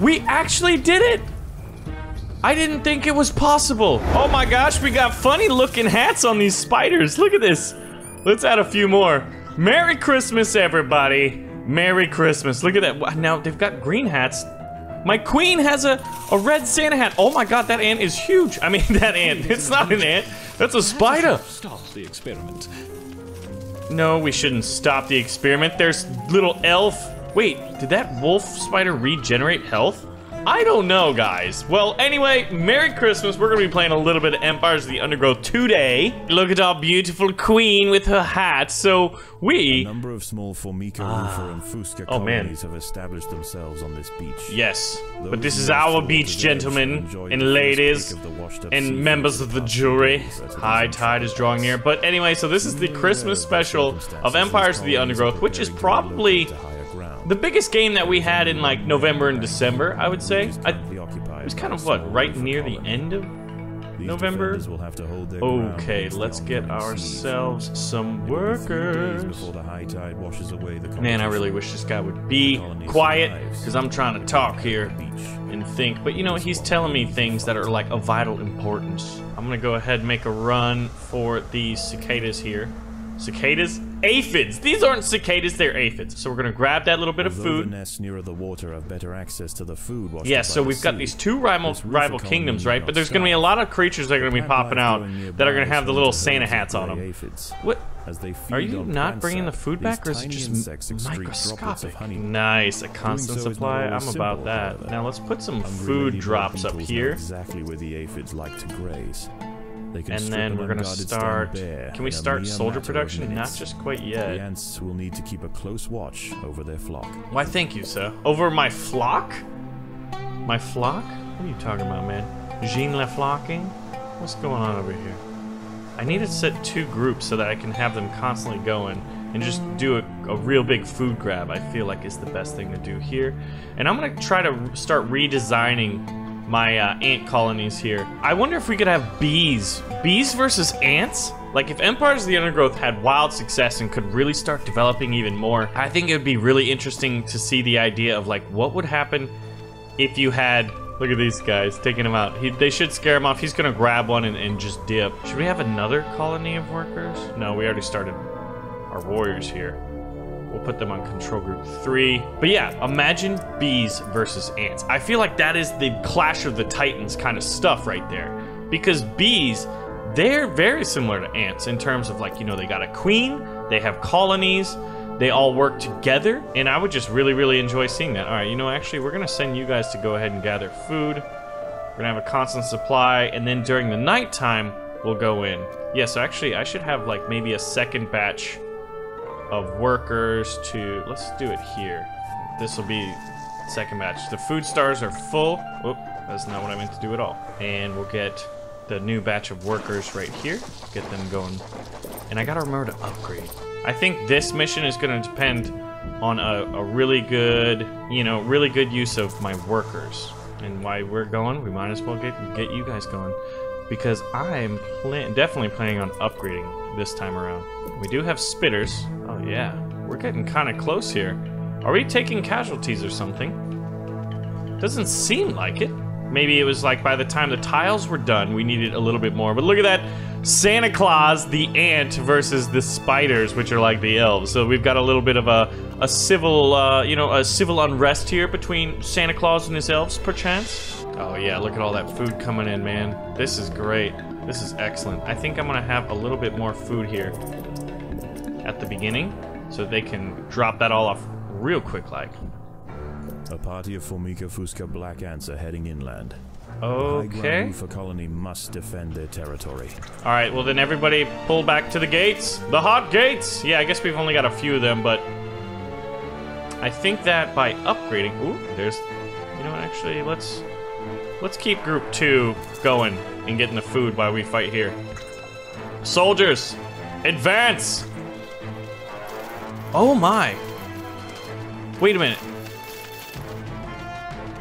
We actually did it! I didn't think it was possible. Oh my gosh, we got funny looking hats on these spiders. Look at this. Let's add a few more. Merry Christmas, everybody. Merry Christmas. Look at that. Now they've got green hats. My queen has a red Santa hat. Oh my god, that ant is huge. I mean, that ant. It's not an ant. That's a spider. Stop the experiment. No, we shouldn't stop the experiment. There's little elf. Wait, did that wolf spider regenerate health? I don't know, guys. Well, anyway, Merry Christmas. We're gonna be playing a little bit of Empires of the Undergrowth today. Look at our beautiful queen with her hat. So a number of small Formica, Rufer, and Fusca colonies have established themselves on this beach. Yes, but this is our beach, gentlemen and ladies and members of the jury. High tide is drawing near. But anyway, so this is the Christmas special of Empires of the Undergrowth, which is probably the biggest game that we had in like November and December, I would say. It was kind of what, right near the end of November? Okay, let's get ourselves some workers. Man, I really wish this guy would be quiet, because I'm trying to talk here and think. But you know, he's telling me things that are like of vital importance. I'm gonna go ahead and make a run for these cicadas here. Cicadas? Aphids! These aren't cicadas, they're aphids. So we're gonna grab that little bit of food. The nests nearer the water have better access to the food. Yeah, so we've got these two rival kingdoms, right? But there's gonna be a lot of creatures that are gonna be popping out that are gonna have the little Santa hats on them. What? Are you not bringing the food back, or is it just microscopic? Nice, a constant supply. I'm about that. Now let's put some food drops up here. Exactly where the aphids like to graze. And then we're gonna start. Can we start soldier production? Not just quite yet. The ants will need to keep a close watch over their flock. Why, thank you, sir. Over my flock? My flock? What are you talking about, man? Jean Le Flocking? What's going on over here? I need to set 2 groups so that I can have them constantly going and just do a real big food grab. I feel like is the best thing to do here. And I'm gonna try to start redesigning my ant colonies here. I wonder if we could have bees. Bees versus ants? Like if Empires of the Undergrowth had wild success and could really start developing even more, I think it would be really interesting to see the idea of like what would happen if you had, look at these guys, taking him out. They should scare him off. He's gonna grab one and just dip. Should we have another colony of workers? No, we already started our warriors here. We'll put them on control group 3. But yeah, imagine bees versus ants. I feel like that is the Clash of the Titans kind of stuff right there. Because bees, they're very similar to ants in terms of like, you know, they got a queen, they have colonies, they all work together, and I would just really, really enjoy seeing that. All right, you know, actually, we're gonna send you guys to go ahead and gather food. We're gonna have a constant supply, and then during the nighttime, we'll go in. Yeah, so actually, I should have like maybe a second batch of workers to, let's do it here. This will be second batch. The food stars are full. Whoop, that's not what I meant to do at all. And we'll get the new batch of workers right here. Get them going. And I gotta remember to upgrade. I think this mission is gonna depend on a really good, you know, really good use of my workers. And while we're going, we might as well get you guys going. Because I'm definitely planning on upgrading this time around. We do have spitters. Oh yeah, we're getting kind of close here. Are we taking casualties or something? Doesn't seem like it. Maybe it was like by the time the tiles were done, we needed a little bit more. But look at that, Santa Claus, the ant versus the spiders, which are like the elves. So we've got a little bit of a civil, you know, a civil unrest here between Santa Claus and his elves, perchance. Oh yeah, look at all that food coming in, man. This is great. This is excellent. I think I'm gonna have a little bit more food here at the beginning so they can drop that all off real quick like. A party of Formica Fusca black ants are heading inland. Okay. The colony must defend their territory. All right, well then everybody pull back to the gates. The hot gates! Yeah, I guess we've only got a few of them, but I think that by upgrading, ooh, there's, you know what, actually, let's keep group 2 going and getting the food while we fight here. Soldiers, advance! Oh my. Wait a minute.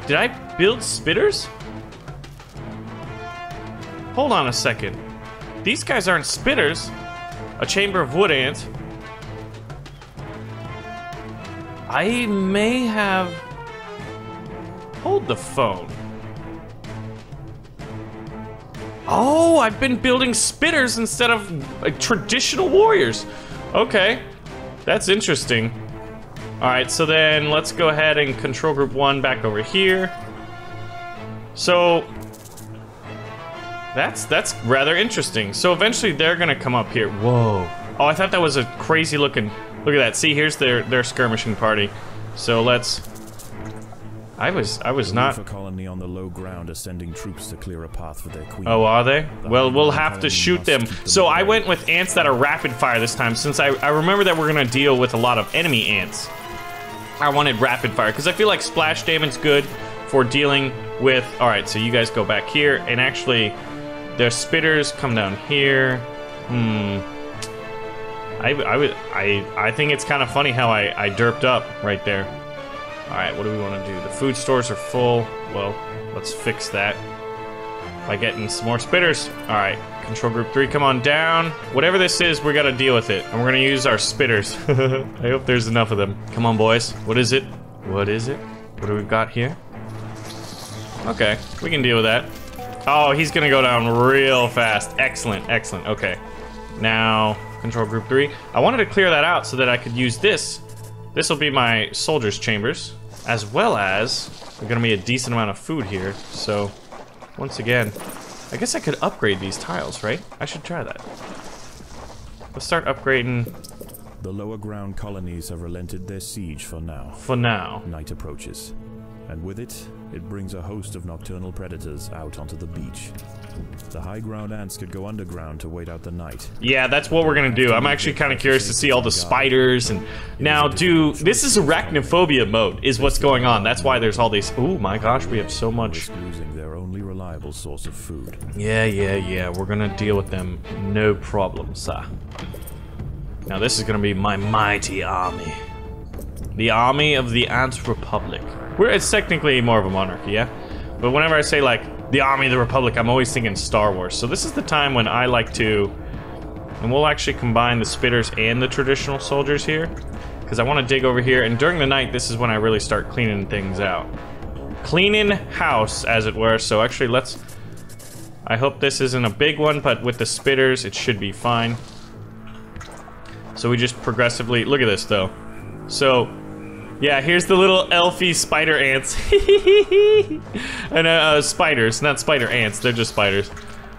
Did I build spitters? Hold on a second. These guys aren't spitters. A chamber of wood ant. I may have Hold the phone. Oh, I've been building spitters instead of traditional warriors. Okay, that's interesting. All right, so then let's go ahead and control group 1 back over here. So that's rather interesting. So eventually they're gonna come up here. Whoa. Oh, I thought that was a crazy looking. Look at that. See, here's their skirmishing party. So let's. I was not. A colony on the low ground are sending troops to clear a path for their queen. Oh, are they? Well, we'll have to shoot them. So I went with ants that are rapid fire this time, since I remember that we're gonna deal with a lot of enemy ants. I wanted rapid fire because I feel like splash damage is good for dealing with. All right, so you guys go back here, and actually, their spitters come down here. I think it's kind of funny how I derped up right there. All right, what do we want to do? The food stores are full. Well, let's fix that by getting some more spitters. All right, control group 3, come on down. Whatever this is, we got to deal with it, and we're gonna use our spitters. I hope there's enough of them. Come on, boys. What is it? What is it? What do we got here? Okay, we can deal with that. Oh, he's gonna go down real fast. Excellent, excellent. Okay, now control group 3. I wanted to clear that out so that I could use this. This will be my soldiers' chambers, as well as there's gonna be a decent amount of food here. So, once again, I guess I could upgrade these tiles, right? I should try that. Let's start upgrading. The lower ground colonies have relented their siege for now. For now. Night approaches, and with it, it brings a host of nocturnal predators out onto the beach. The high ground ants could go underground to wait out the night. Yeah, that's what we're gonna do. I'm actually kind of curious to see all the spiders and now this is arachnophobia mode is what's going on. That's why there's all these. Oh my gosh, we have so much. Losing their only reliable source of food. Yeah. We're gonna deal with them, no problem, sir. Now this is gonna be my mighty army, the army of the Ant Republic. It's technically more of a monarchy, yeah. But whenever I say like the Army of the Republic, I'm always thinking Star Wars. So this is the time when I like to, and we'll actually combine the spitters and the traditional soldiers here, because I want to dig over here, and during the night, this is when I really start cleaning things out. Cleaning house, as it were. So actually, I hope this isn't a big one, but with the spitters, it should be fine. So we just progressively, look at this though. So, yeah, here's the little elfy spider ants. And spiders, not spider ants, they're just spiders.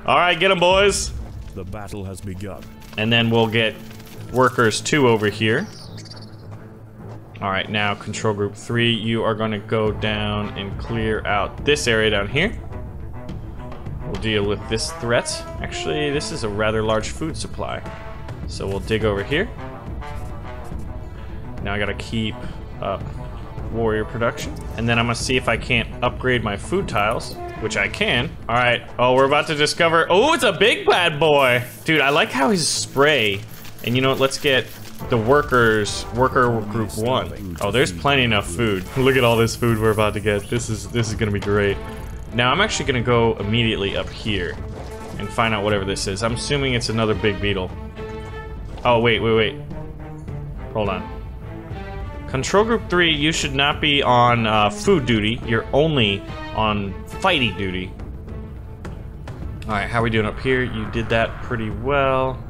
All right, get them, boys. The battle has begun. And then we'll get workers 2 over here. All right, now control group 3, you are gonna go down and clear out this area down here. We'll deal with this threat. Actually, this is a rather large food supply. So we'll dig over here. Now I gotta keep up warrior production, and then I'm gonna see if I can't upgrade my food tiles, which I can. All right. Oh, we're about to discover. Oh, it's a big bad boy, dude. I like how his spray. And you know what? Let's get the worker group 1. Oh, there's plenty enough food. Look at all this food we're about to get. This is gonna be great. Now I'm actually gonna go immediately up here and find out whatever this is. I'm assuming it's another big beetle. Oh wait. Hold on. Control group 3, you should not be on food duty. You're only on fighting duty. Alright, how are we doing up here? You did that pretty well.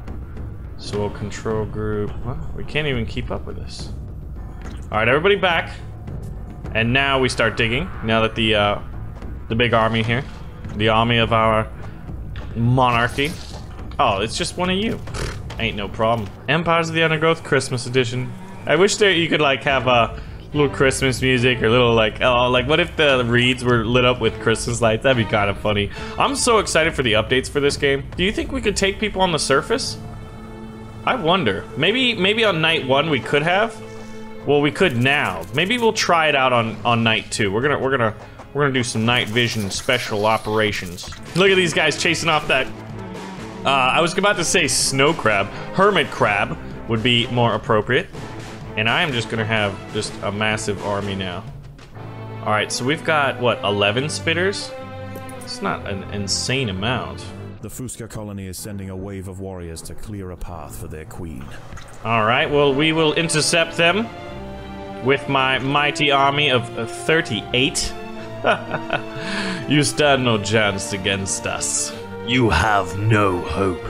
So we'll control group. Well, we can't even keep up with this. Alright, everybody back. And now we start digging. Now that the big army here. The army of our monarchy. Oh, it's just one of you. Ain't no problem. Empires of the Undergrowth Christmas edition. I wish you could like have a little Christmas music or little like, oh, like what if the reeds were lit up with Christmas lights? That'd be kind of funny. I'm so excited for the updates for this game. Do you think we could take people on the surface? I wonder. Maybe on night 1 we could have. Well, we could now. Maybe we'll try it out on night 2. We're gonna do some night vision special operations. Look at these guys chasing off that. I was about to say snow crab. Hermit crab would be more appropriate. And I am just gonna have just a massive army now. All right, so we've got what, 11 spitters? It's not an insane amount. The Fusca colony is sending a wave of warriors to clear a path for their queen. All right, well, we will intercept them with my mighty army of 38. You stand no chance against us. You have no hope.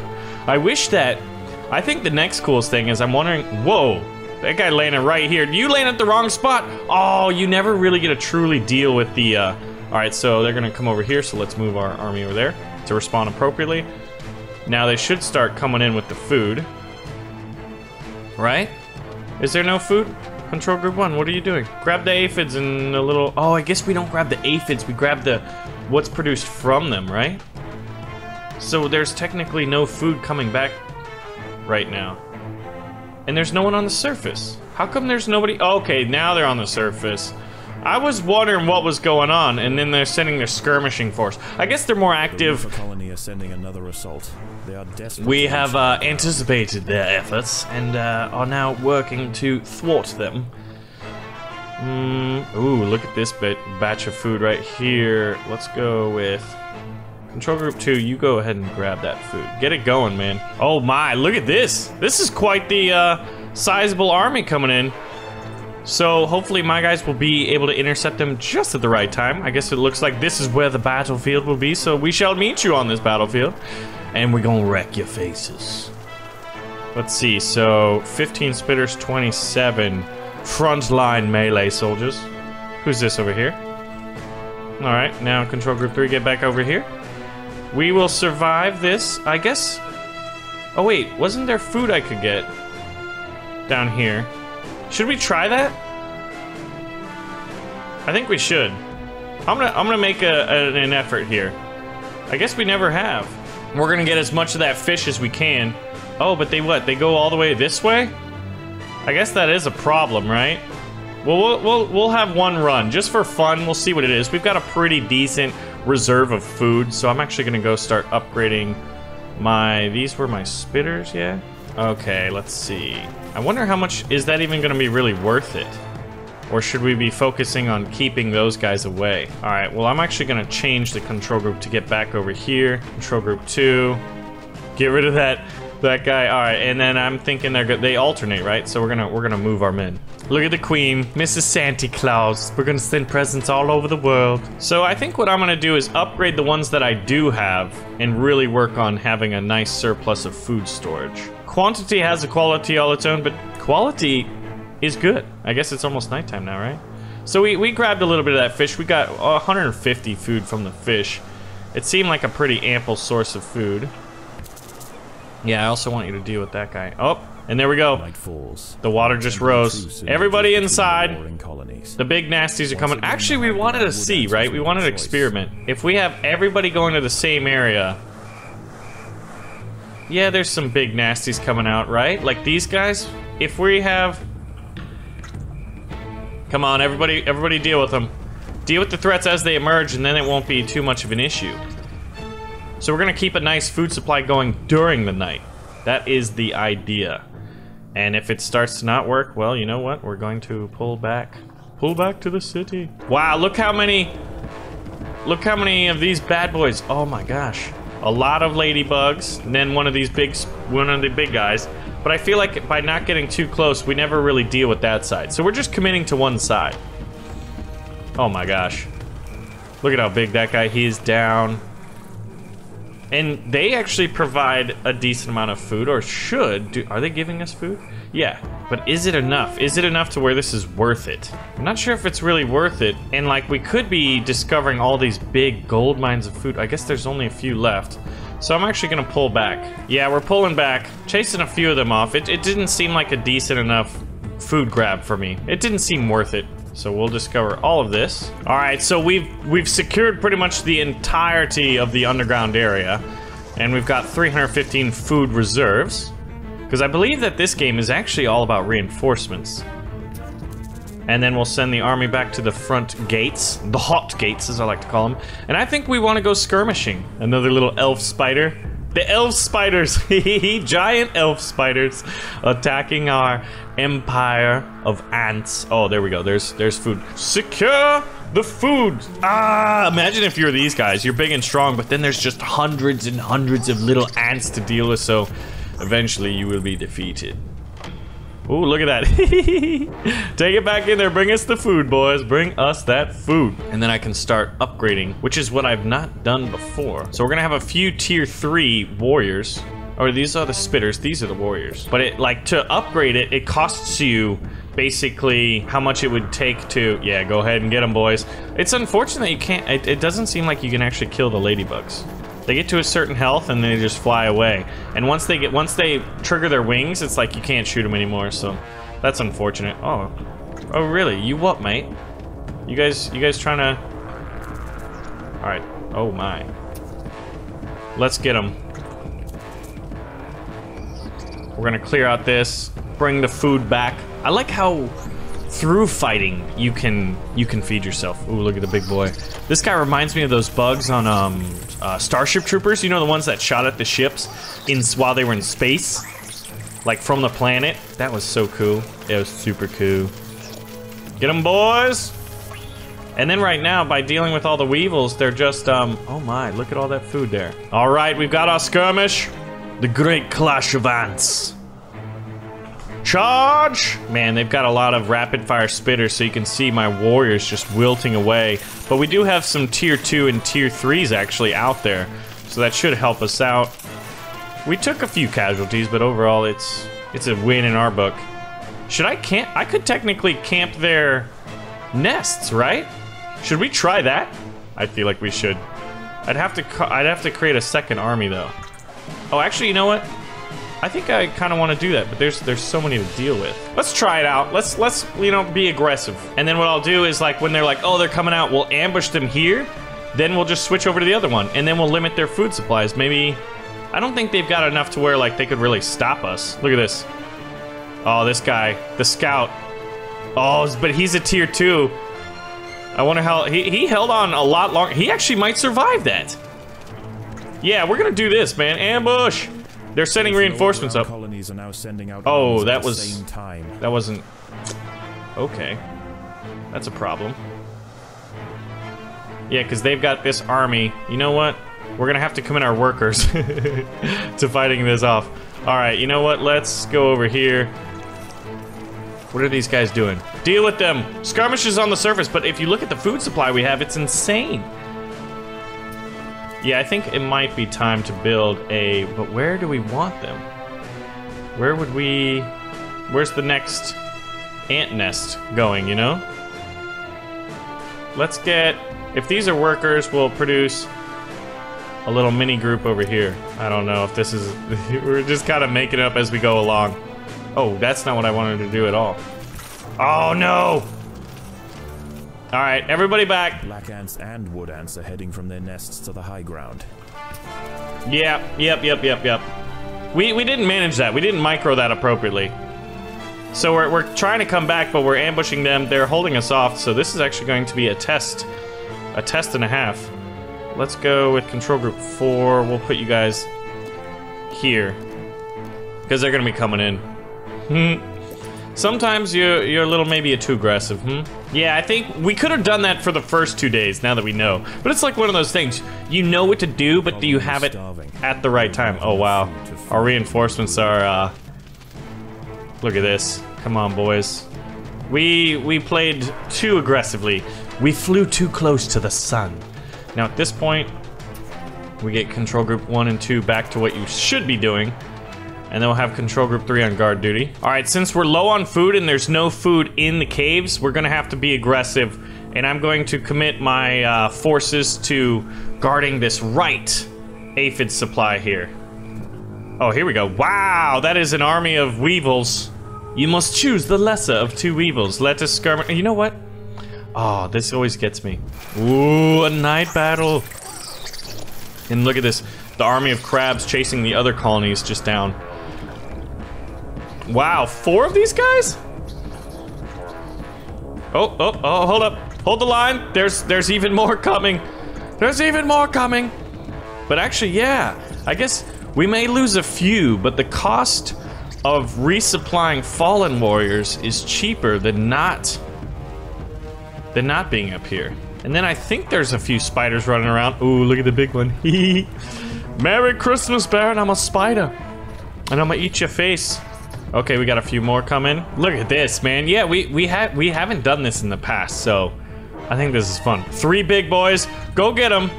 I wish that... I think the next coolest thing is I'm wondering... Whoa! That guy landed right here. You landed at the wrong spot! Oh, you never really get to truly deal with the... Alright, so they're gonna come over here, so let's move our army over there to respond appropriately. Now they should start coming in with the food. Right? Is there no food? Control group 1, what are you doing? Grab the aphids and a little... Oh, I guess we don't grab the aphids, we grab the... what's produced from them, right? So there's technically no food coming back right now. And there's no one on the surface. How come there's nobody... Oh, okay, now they're on the surface. I was wondering what was going on, and then they're sending their skirmishing force. I guess they're more active. The colony is sending another assault. They are desperate. We have anticipated their efforts and are now working to thwart them. Ooh, look at this batch of food right here. Let's go with Control Group 2. You go ahead and grab that food. Get it going, man. Oh my, look at this. This is quite the sizable army coming in. So hopefully my guys will be able to intercept them just at the right time. I guess it looks like this is where the battlefield will be, so we shall meet you on this battlefield. And we're gonna wreck your faces. Let's see, so 15 spitters, 27 frontline melee soldiers. Who's this over here? Alright, now Control Group 3, get back over here. We will survive this, I guess. Oh wait, wasn't there food I could get down here? Should we try that? I think we should. I'm gonna make an effort here. I guess we never have. We're gonna get as much of that fish as we can. Oh, but they what? They go all the way this way? I guess that is a problem, right? Well, we'll have one run just for fun. We'll see what it is. We've got a pretty decent reserve of food, so I'm actually gonna go start upgrading my. These were my spitters, yeah. Okay, let's see. I wonder how much is that even gonna be really worth it? Or should we be focusing on keeping those guys away? All right, well, I'm actually gonna change the control group to get back over here. Control group 2. Get rid of that guy. All right, and then I'm thinking they alternate, right? So we're gonna move our men. Look at the queen, Mrs. Santa Claus. We're gonna send presents all over the world. So I think what I'm gonna do is upgrade the ones that I do have and really work on having a nice surplus of food storage. Quantity has a quality all its own, but quality is good. I guess it's almost nighttime now, right? So we grabbed a little bit of that fish. We got 150 food from the fish. It seemed like a pretty ample source of food. Yeah, I also want you to deal with that guy. Oh, and there we go. Night falls. The water just rose. Everybody inside. The big nasties are coming. Actually, we wanted to see, right? We wanted to experiment. If we have everybody going to the same area... Yeah, there's some big nasties coming out, right? Like these guys. If we have... Come on, everybody deal with them. Deal with the threats as they emerge, and then it won't be too much of an issue. So we're gonna keep a nice food supply going during the night. That is the idea. And if it starts to not work, well, you know what? We're going to pull back. Pull back to the city. Wow, look how many of these bad boys. Oh my gosh. A lot of ladybugs, and then one of the big guys. But I feel like by not getting too close, we never really deal with that side. So we're just committing to one side. Oh my gosh. Look at how big that guy, he is down. And they actually provide a decent amount of food, or should. Are they giving us food? Yeah, but is it enough? Is it enough to where this is worth it? I'm not sure if it's really worth it. And like, we could be discovering all these big gold mines of food. I guess there's only a few left. So I'm actually gonna pull back. Yeah, we're pulling back, chasing a few of them off. It didn't seem like a decent enough food grab for me. It didn't seem worth it. So we'll discover all of this. All right, so we've secured pretty much the entirety of the underground area, and we've got 315 food reserves, because I believe that this game is actually all about reinforcements. And then we'll send the army back to the front gates, the hot gates as I like to call them, and I think we want to go skirmishing. Another little elf spider. The elf spiders, giant elf spiders attacking our empire of ants. Oh, there we go. There's food. Secure the food. Ah, imagine if you're these guys. You're big and strong, but then there's just hundreds and hundreds of little ants to deal with. So eventually you will be defeated. Ooh, look at that. Take it back in there. Bring us the food, boys. Bring us that food. And then I can start upgrading, which is what I've not done before. So we're gonna have a few tier 3 warriors. Or these are the spitters. These are the warriors. But it, like, to upgrade it, it costs you basically how much it would take to... Yeah, go ahead and get them, boys. It's unfortunate you can't... It doesn't seem like you can actually kill the ladybugs. They get to a certain health and they just fly away. And once they trigger their wings, it's like you can't shoot them anymore. So that's unfortunate. Oh really? You what, mate? You guys trying to? All right. Oh my. Let's get them. We're gonna clear out this. Bring the food back. I like how through fighting you can feed yourself. Ooh, look at the big boy. This guy reminds me of those bugs on Starship Troopers. You know, the ones that shot at the ships while they were in space, like from the planet. That was so cool. It was super cool. Get them, boys. And then right now, by dealing with all the weevils, they're just oh my, look at all that food there. All right, we've got our skirmish. The great clash of ants. Charge! Man, they've got a lot of rapid fire spitters, so you can see my warriors just wilting away. But we do have some tier 2 and tier 3s actually out there, so that should help us out. We took a few casualties, but overall it's a win in our book. Should I camp? I could technically camp their nests, right? Should we try that? I feel like we should. I'd have to create a second army though. Oh, actually, you know what? I think I kind of want to do that, but there's so many to deal with. Let's try it out. Let's you know, be aggressive. And then what I'll do is, like, when they're like, oh, they're coming out, we'll ambush them here. Then we'll just switch over to the other one, and then we'll limit their food supplies. Maybe, I don't think they've got enough to where, like, they could really stop us. Look at this. Oh, this guy, the scout. Oh, but he's a tier 2. I wonder how, he held on a lot longer. He actually might survive that. Yeah, we're gonna do this, man. Ambush. They're sending reinforcements up. Colonies are now sending out oh, that at the was... same time. That wasn't... Okay. That's a problem. Yeah, because they've got this army. You know what? We're gonna have to commit our workers to fighting this off. Alright, you know what? Let's go over here. What are these guys doing? Deal with them! Skirmishes on the surface, but if you look at the food supply we have, it's insane. Yeah, I think it might be time to build a... But where do we want them? Where would we... Where's the next ant nest going, you know? Let's get... If these are workers, we'll produce a little mini group over here. I don't know if this is... We're just kind of making it up as we go along. Oh, that's not what I wanted to do at all. Oh, no! Alright, everybody back. Black ants and wood ants are heading from their nests to the high ground. Yep. We didn't manage that. We didn't micro that appropriately. So we're trying to come back, but we're ambushing them. They're holding us off, so this is actually going to be a test. A test and a half. Let's go with control group 4. We'll put you guys here. Because they're going to be coming in. Sometimes you're a little maybe too aggressive, Yeah, I think we could have done that for the first 2 days, now that we know. But it's like one of those things. You know what to do, but do you have it at the right time? Oh, wow. Our reinforcements are, Look at this. Come on, boys. We played too aggressively. We flew too close to the sun. Now, at this point, we get control group 1 and 2 back to what you should be doing. And then we'll have control group 3 on guard duty. All right, since we're low on food and there's no food in the caves, we're gonna have to be aggressive. And I'm going to commit my forces to guarding this right aphid supply here. Oh, here we go. Wow, that is an army of weevils. You must choose the lesser of 2 weevils. Let us skirmish. You know what? Oh, this always gets me. Ooh, a night battle. And look at this. The army of crabs chasing the other colonies just down. Wow, 4 of these guys? Oh, hold up. Hold the line. There's even more coming. There's even more coming. But actually, yeah. I guess we may lose a few, but the cost of resupplying fallen warriors is cheaper than not being up here. And then I think there's a few spiders running around. Ooh, look at the big one. Merry Christmas, Baron. I'm a spider. And I'm gonna eat your face. Okay, we got a few more coming. Look at this, man. Yeah, we haven't done this in the past, so I think this is fun. 3 big boys. Go get them.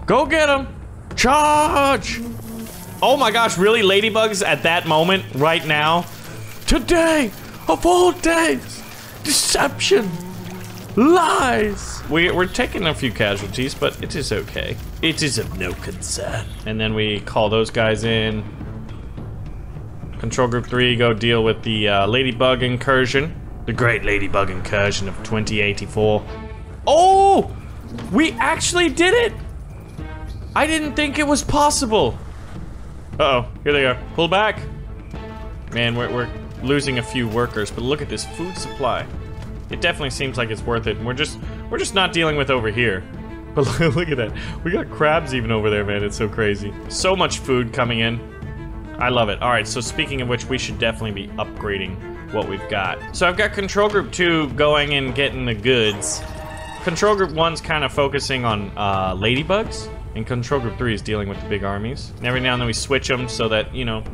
Go get them. Charge. Oh my gosh, really? Ladybugs at that moment, right now? Today, of all days, deception, lies. We're taking a few casualties, but it is okay. It is of no concern. And then we call those guys in. Control Group 3, go deal with the Ladybug incursion. The Great Ladybug Incursion of 2084. Oh! We actually did it! I didn't think it was possible. Uh-oh, here they are. Pull back. Man, we're losing a few workers, but look at this food supply. It definitely seems like it's worth it, and we're just not dealing with over here. But look at that. We got crabs even over there, man. It's so crazy. So much food coming in. I love it. All right, so speaking of which, we should definitely be upgrading what we've got. So I've got Control Group 2 going and getting the goods. Control Group 1's kind of focusing on ladybugs, and Control Group 3 is dealing with the big armies. And every now and then we switch them so that, you know,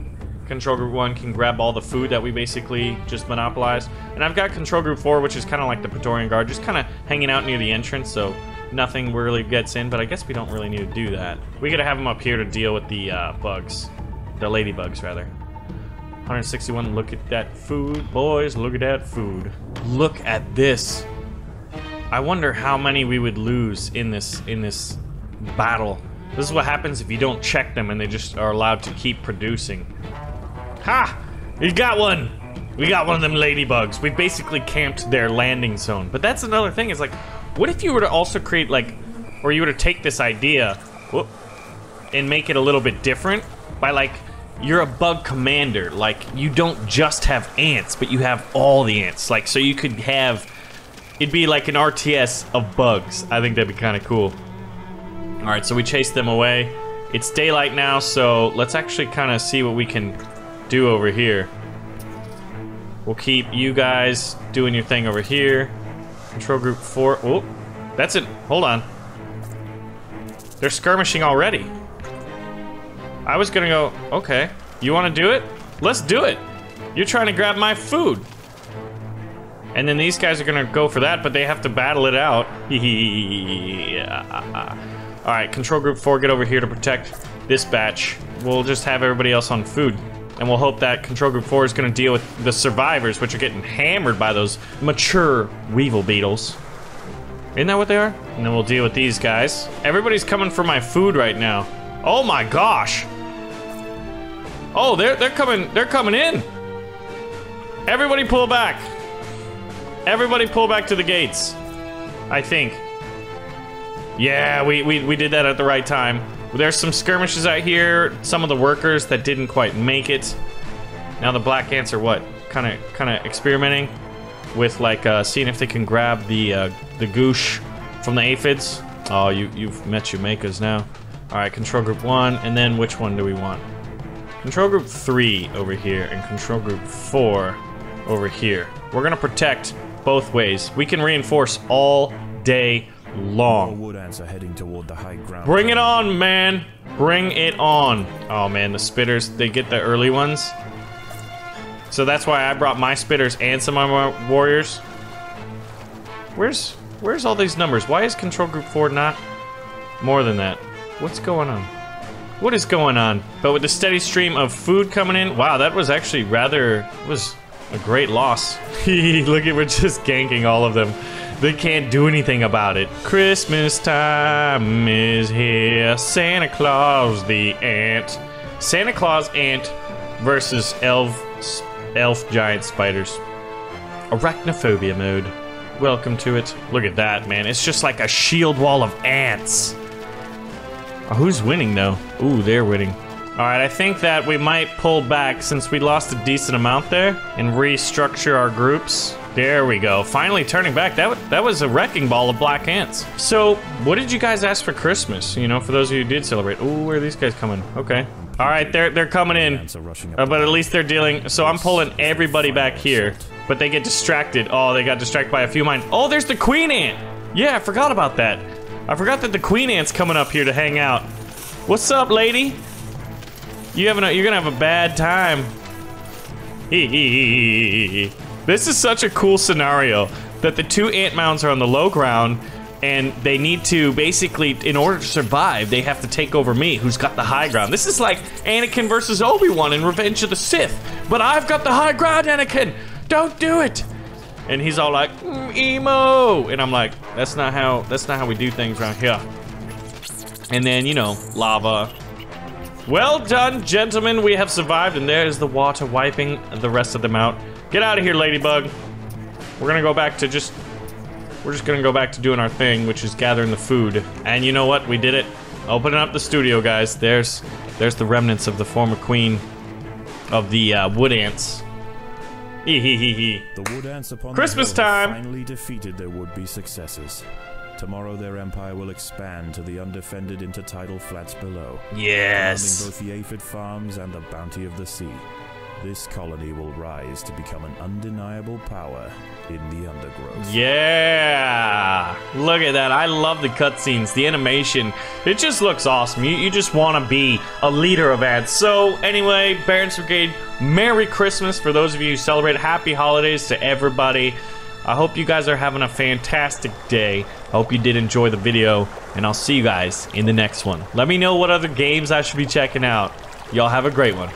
Control Group 1 can grab all the food that we basically just monopolized. And I've got Control Group 4, which is kind of like the Praetorian Guard, just kind of hanging out near the entrance, so nothing really gets in, but I guess we don't really need to do that. We gotta have them up here to deal with the bugs. The ladybugs, rather. 161, look at that food, boys, look at that food. Look at this. I wonder how many we would lose in this battle. This is what happens if you don't check them and they just are allowed to keep producing. Ha! We got one! We got one of them ladybugs. We basically camped their landing zone. But that's another thing, is like, what if you were to also create, like, or you were to take this idea, whoop, and make it a little bit different by, like, you're a bug commander. Like, you don't just have ants, but you have all the ants. Like, so you could have, it'd be like an RTS of bugs. I think that'd be kind of cool. All right, so we chased them away. It's daylight now, so let's actually kind of see what we can do over here. We'll keep you guys doing your thing over here. Control Group 4, oh, that's it, hold on. They're skirmishing already. I was gonna go, okay, you wanna do it? Let's do it. You're trying to grab my food. And then these guys are gonna go for that, but they have to battle it out. Yeah. All right, Control Group 4, get over here to protect this batch. We'll just have everybody else on food. And we'll hope that Control Group 4 is gonna deal with the survivors, which are getting hammered by those mature weevil beetles. Isn't that what they are? And then we'll deal with these guys. Everybody's coming for my food right now. Oh my gosh. Oh, they're coming in. Everybody pull back. Everybody pull back to the gates. I think. Yeah, we did that at the right time. There's some skirmishes out here. Some of the workers that didn't quite make it. Now the black ants are what? Kind of experimenting with, like, seeing if they can grab the goosh from the aphids. Oh, you've met your makers now. All right, Control Group 1, and then which one do we want? Control Group 3 over here, and Control Group 4 over here. We're gonna protect both ways. We can reinforce all day long. Wood ants are heading toward the high ground. Bring it on, man! Bring it on! Oh man, the spitters, they get the early ones. So that's why I brought my spitters and some of my warriors. Where's all these numbers? Why is Control Group 4 not more than that? What's going on? What is going on? But with the steady stream of food coming in, wow, that was actually was a great loss. Look at, we're just ganking all of them. They can't do anything about it. Christmas time is here. Santa Claus the ant. Santa Claus ant versus elf giant spiders. Arachnophobia mode. Welcome to it. Look at that, man. It's just like a shield wall of ants. Oh, who's winning, though? Ooh, they're winning. All right, I think that we might pull back since we lost a decent amount there and restructure our groups. There we go. Finally turning back. That was a wrecking ball of black ants. So, what did you guys ask for Christmas? You know, for those of you who did celebrate. Ooh, where are these guys coming? Okay. All right, they're coming in. But at least they're dealing. So I'm pulling everybody back here. But they get distracted. Oh, they got distracted by a few mines. Oh, there's the queen ant. Yeah, I forgot about that. I forgot that the queen ant's coming up here to hang out. What's up, lady? You're gonna have a bad time. This is such a cool scenario that the two ant mounds are on the low ground and they need to basically, in order to survive, they have to take over me, who's got the high ground. This is like Anakin versus Obi-Wan in Revenge of the Sith. But I've got the high ground, Anakin! Don't do it! And he's all like, emo! And I'm like, that's not how we do things around here. And then, you know, lava. Well done, gentlemen, we have survived, and there's the water wiping the rest of them out. Get out of here, Ladybug. We're gonna go back to we're just gonna go back to doing our thing, which is gathering the food. And you know what? We did it. Opening up the studio, guys. There's the remnants of the former queen of the wood ants. The wood ants upon Christmas the hill have time. finally defeated their would-be successors. Tomorrow their empire will expand to the undefended intertidal flats below. Yes. Commanding both the aphid farms and the bounty of the sea. This colony will rise to become an undeniable power in the undergrowth. Yeah! Look at that. I love the cutscenes, the animation. It just looks awesome. You just want to be a leader of ants. So, anyway, Barons Brigade, Merry Christmas for those of you who celebrate. Happy holidays to everybody. I hope you guys are having a fantastic day. I hope you did enjoy the video, and I'll see you guys in the next one. Let me know what other games I should be checking out. Y'all have a great one.